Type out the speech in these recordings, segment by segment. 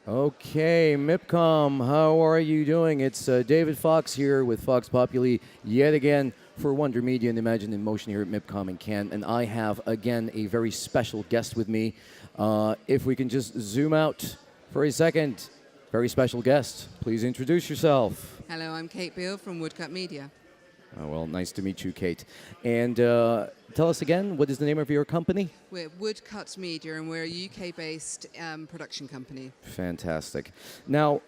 Okay, MIPCOM, how are you doing? It's David Fox here with Fox Populi yet again for Wonder Media and Imagine in Motion here at MIPCOM in Cannes. And I have, again, a very special guest with me. If we can just zoom out for a second. Very special guest. Please introduce yourself. Hello, I'm Kate Beal from Woodcut Media. Well, nice to meet you, Kate. And tell us again, what is the name of your company? We're Woodcut Media, and we're a UK-based production company. Fantastic. Now,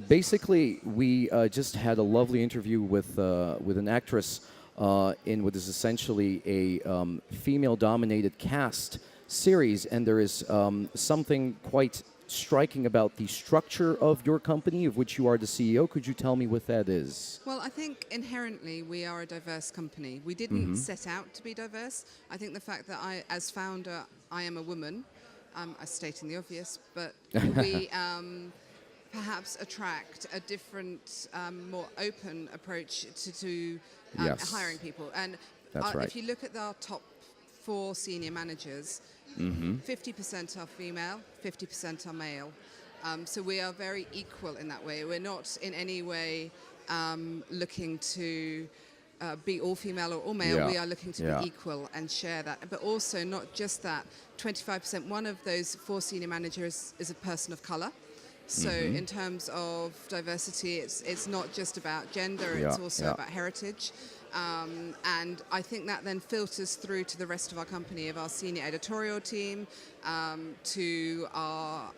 basically, we just had a lovely interview with an actress in what is essentially a female-dominated cast series, and there is something quite striking about the structure of your company, of which you are the CEO. Could you tell me what that is? Well, I think inherently we are a diverse company. We didn't set out to be diverse. I think the fact that I, as founder, I am a woman, I'm stating the obvious, but we perhaps attract a different, more open approach to Yes. hiring people. And That's right. if you look at our top 4 senior managers, 50% are female, 50% are male. So we are very equal in that way. We're not in any way looking to be all female or all male. Yeah. We are looking to be equal and share that. But also not just that, 25%, one of those 4 senior managers is a person of color. So in terms of diversity, it's not just about gender, it's also about heritage. And I think that then filters through to the rest of our company, of our senior editorial team, to our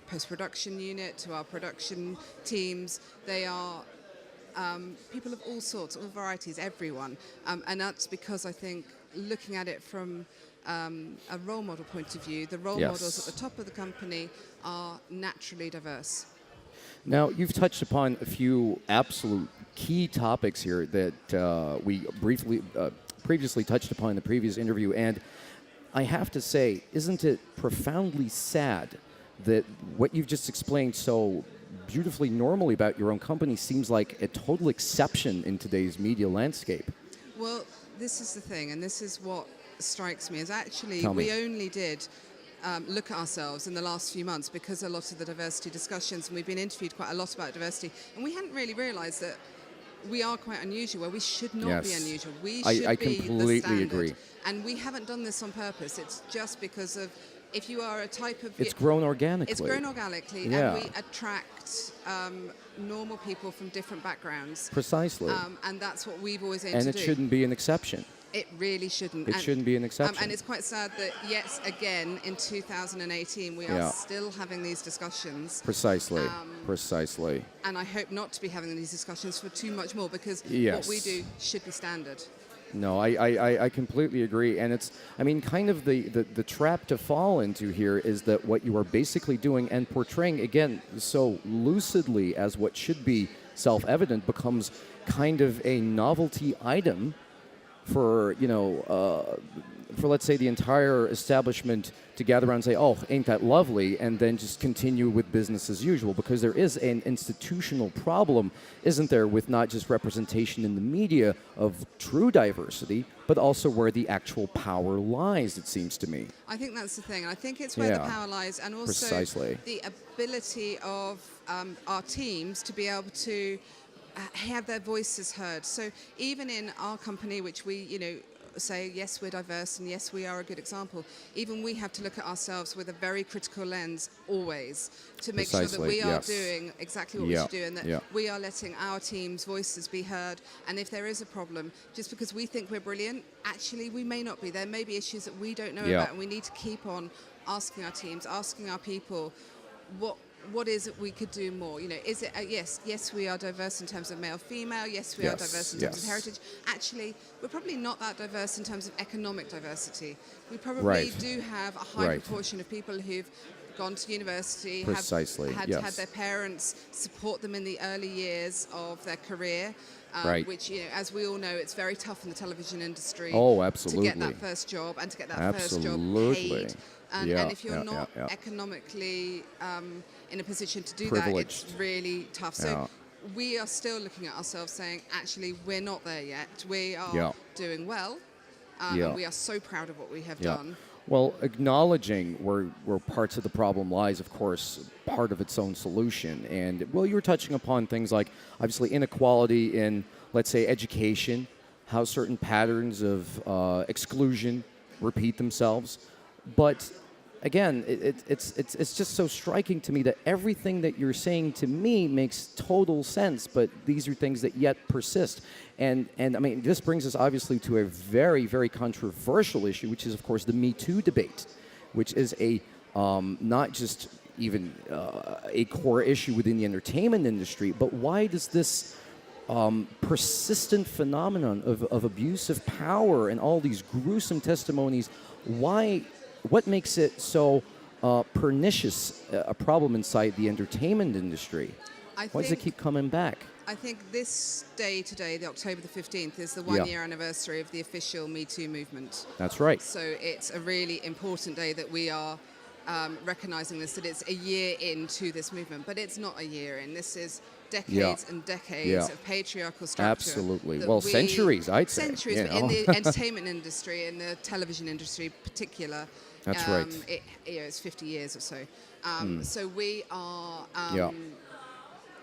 post-production unit, to our production teams. They are people of all sorts, all varieties, everyone. And that's because I think looking at it from a role model point of view, the role models at the top of the company are naturally diverse. Now, you've touched upon a few absolute key topics here that we briefly, previously touched upon in the previous interview, and I have to say, isn't it profoundly sad that what you've just explained so beautifully normally about your own company seems like a total exception in today's media landscape? Well, this is the thing, and this is what strikes me, is actually we only did look at ourselves in the last few months because a lot of the diversity discussions, and we've been interviewed quite a lot about diversity, and we hadn't really realised that we are quite unusual, where we should not be unusual. We should I be completely the standard. agree. And we haven't done this on purpose. It's just because of, if you are a type of... It's grown organically. It's grown organically, and we attract normal people from different backgrounds. Precisely. And that's what we've always aimed to do. And it shouldn't be an exception. It really shouldn't. It shouldn't be an exception. And it's quite sad that, yet again, in 2018, we are still having these discussions. Precisely. Precisely. And I hope not to be having these discussions for too much more, because what we do should be standard. No, I completely agree. And it's, I mean, kind of the trap to fall into here is that what you are basically doing and portraying, again, so lucidly as what should be self-evident becomes kind of a novelty item for, for, let's say, the entire establishment to gather around and say, oh, ain't that lovely, and then just continue with business as usual, because there is an institutional problem, isn't there, with not just representation in the media of true diversity, but also where the actual power lies, it seems to me. I think that's the thing. I think it's where the power lies, and also the ability of our teams to be able to have their voices heard. So even in our company, which we, say, yes, we're diverse, and yes, we are a good example, even we have to look at ourselves with a very critical lens always to make sure that we are doing exactly what we should do, and that we are letting our team's voices be heard. And if there is a problem, just because we think we're brilliant, actually we may not be. There may be issues that we don't know about, and we need to keep on asking our teams, asking our people, what is it we could do more? Is it yes, we are diverse in terms of male, female. Yes, we are diverse in terms of heritage. Actually, we're probably not that diverse in terms of economic diversity. We probably do have a high proportion of people who've gone to university, have had their parents support them in the early years of their career. Which, as we all know, it's very tough in the television industry to get that first job and to get that first job paid. And if you're not economically in a position to do that, it's really tough. So we are still looking at ourselves saying, actually, we're not there yet. We are doing well, and we are so proud of what we have done. Well, acknowledging where parts of the problem lies, of course, part of its own solution. And, well, you were touching upon things like, obviously, inequality in, let's say, education, how certain patterns of exclusion repeat themselves. But, again, it's just so striking to me that everything that you're saying to me makes total sense, but these are things that yet persist. And I mean, this brings us obviously to a very, very controversial issue, which is, of course, the Me Too debate, which is a not just even a core issue within the entertainment industry, but why does this persistent phenomenon of abuse of power and all these gruesome testimonies, what makes it so pernicious a problem inside the entertainment industry? Why does it keep coming back? I think this day today, the October the 15th, is the one-year anniversary of the official Me Too movement. That's right. So it's a really important day that we are recognizing this, that it's a year into this movement. But it's not a year in. This is decades and decades of patriarchal structure. Absolutely. Well, centuries, I'd say. Centuries, but in the entertainment industry, in the television industry in particular. That's right. It's 50 years or so. So we are...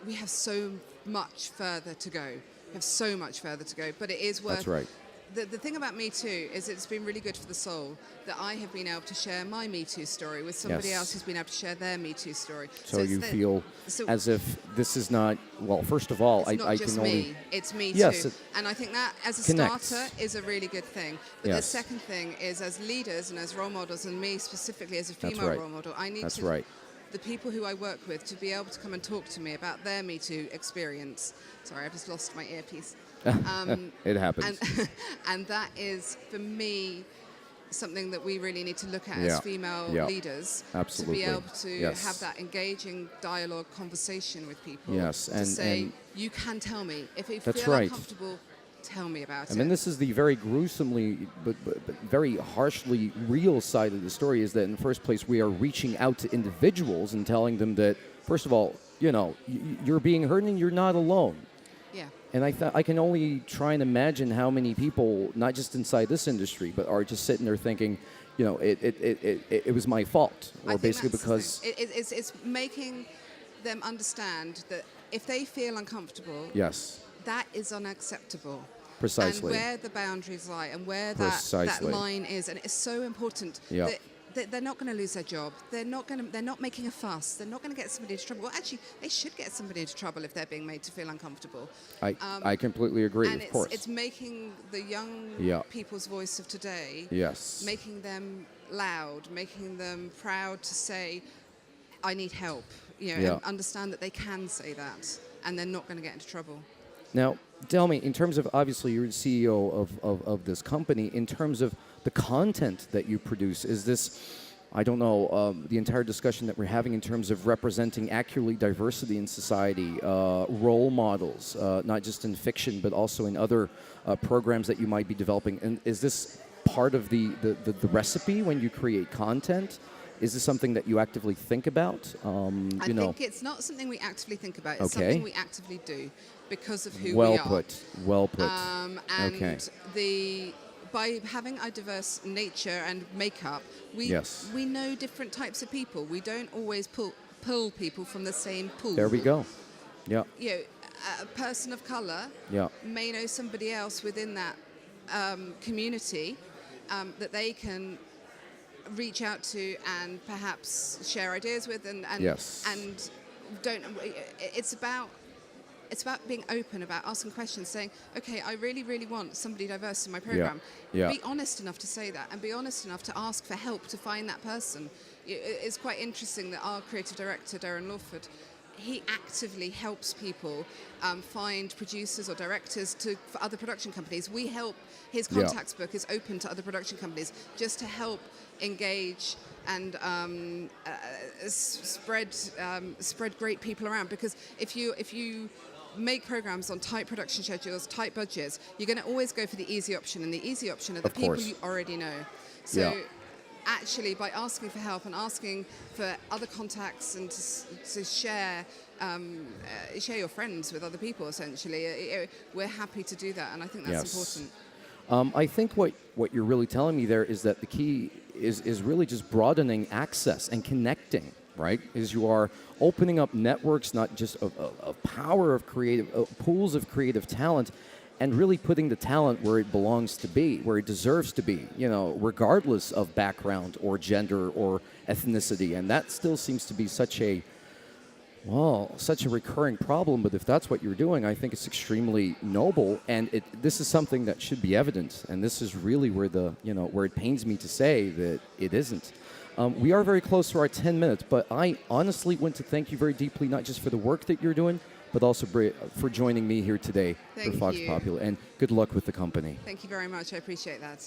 we have so much further to go. We have so much further to go, but it is worth... That's right. The thing about Me Too is it's been really good for the soul that I have been able to share my Me Too story with somebody else who's been able to share their Me Too story. So you feel as if this is not... Well, first of all, it's not just me. It's Me Too. And I think that as a starter is a really good thing. But the second thing is, as leaders and as role models, and me specifically as a female role model, I need the people who I work with to be able to come and talk to me about their Me Too experience. Sorry, I've just lost my earpiece. It happens. And that is, for me, something that we really need to look at as female leaders. Absolutely. To be able to have that engaging dialogue conversation with people. Yes. To say, you can tell me. If you feel uncomfortable, tell me about it. I mean, this is the very gruesomely, but very harshly real side of the story, is that in the first place, we are reaching out to individuals and telling them that, first of all, you're being heard and you're not alone. Yeah. And I can only try and imagine how many people, not just inside this industry, but are just sitting there thinking, it was my fault, or basically because it's making them understand that if they feel uncomfortable, that is unacceptable. Precisely. And where the boundaries lie, and where that line is, and it's so important that they're not going to lose their job. They're not making a fuss. They're not going to get somebody into trouble. Well, actually, they should get somebody into trouble if they're being made to feel uncomfortable. I completely agree. And of course, it's making the young people's voice of today. Making them loud, making them proud to say, "I need help." And understand that they can say that, and they're not going to get into trouble. Now, tell me, in terms of, obviously, you're the CEO of this company, in terms of the content that you produce, is this, I don't know, the entire discussion that we're having in terms of representing accurately diversity in society, role models, not just in fiction, but also in other programs that you might be developing, and is this part of the recipe when you create content? Is this something that you actively think about? I think it's not something we actively think about. It's something we actively do because of who we are. Well put. And by having a diverse nature and makeup, we know different types of people. We don't always pull people from the same pool. There we go. Yeah. A person of color may know somebody else within that community that they can reach out to and perhaps share ideas with, and don't. It's about being open, about asking questions, saying, okay, I really, really want somebody diverse in my program. Be honest enough to say that, and be honest enough to ask for help to find that person. It's quite interesting that our creative director, Darren Lawford, he actively helps people find producers or directors for other production companies. We help. His contacts book is open to other production companies just to help engage and spread great people around. Because if you make programs on tight production schedules, tight budgets, you're going to always go for the easy option, and the easy option are the people you already know. So actually, by asking for help and asking for other contacts and to share your friends with other people, essentially, we're happy to do that, and I think that's important. I think what you're really telling me there is that the key is really just broadening access and connecting, right? Is you are opening up networks, not just of power of creative, pools of creative talent, and really putting the talent where it belongs to be, where it deserves to be, you know, regardless of background or gender or ethnicity. And that still seems to be such a recurring problem. But if that's what you're doing, I think it's extremely noble, and this is something that should be evident. And this is really where where it pains me to say that it isn't. We are very close to our 10 minutes, but I honestly want to thank you very deeply, not just for the work that you're doing, but also for joining me here today for Fox Popular. And good luck with the company. Thank you very much. I appreciate that.